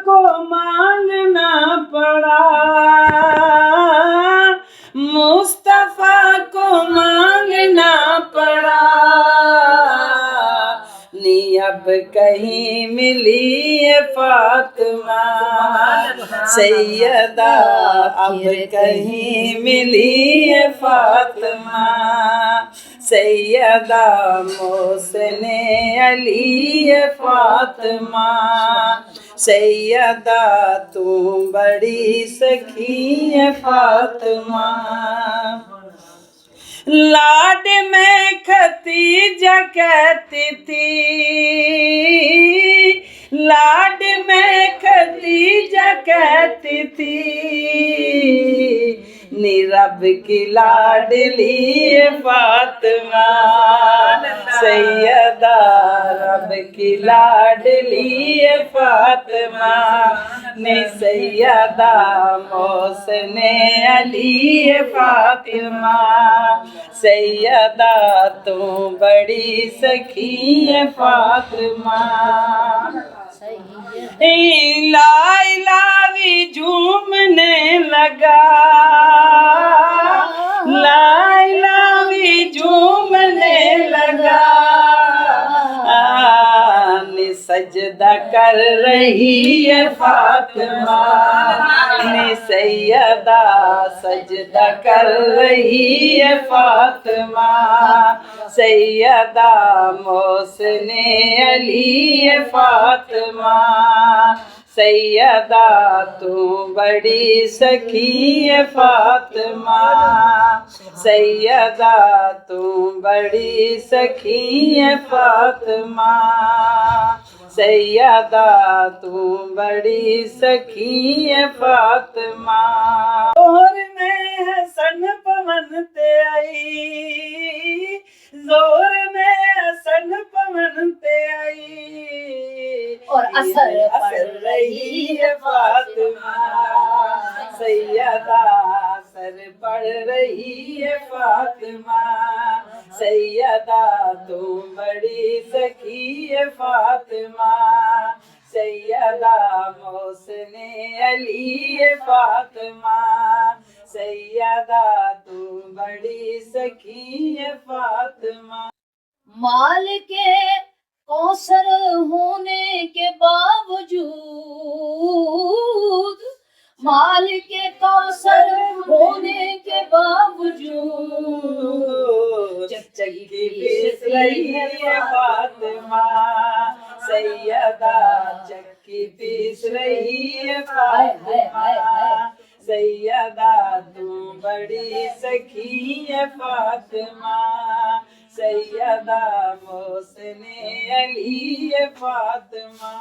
کو مانگنا پڑا، مصطفیٰ کو مانگنا پڑا، نہیں اب کہیں ملی ہے فاطمہ سیدہ، اب کہیں ملی ہے فاطمہ سیدہ، محسن علی ہے فاطمہ سیدہ، تو بڑی سخی ہے فاطمہ۔ لاڈ میں ختیجہ کہتی تھی، لاڈ میں ختیجہ کہتی تھی، نی رب کی لاڈلی فاطمہ سیدہ، رب کی لاڈلی فاطمہ نی سیدہ، محسن علی فاطمہ سیدہ، تو بڑی سخی ہے فاطمہ۔ لا الہی جھومنے لگا، لا الہی جھومنے لگا، سجدہ کر رہی ہے فاطمہ نی سیدہ، سجدہ کر رہی ہے فاطمہ سیدہ، محسن علی فاطمہ سیدہ، تو بڑی سخی ہے فاطمہ سیدہ، تو بڑی سخی ہے فاطمہ سیدہ، تو بڑی سخی ہے فاطمہ۔ زور میں حسن پونتے آئی، زور میں حسن پونتے آئی، اور اثر رہی ہے فاطمہ سیدہ، اثر پڑھ رہی ہے فاطمہ سیدہ، تو بڑی سخی ہے فاطمہ سیدہ، محسن علی فاطمہ سیدہ، تو بڑی سخی ہے فاطمہ۔ مال کے کوثر ہونے کے باوجود، مال کے کوثر ہونے کے باوجود، چکی پیس رہی ہے فاطمہ سیدہ، چکی پیس رہی ہے فاطمہ سیدہ، تو بڑی سخی ہے فاطمہ سیدہ، محسن علی فاطمہ۔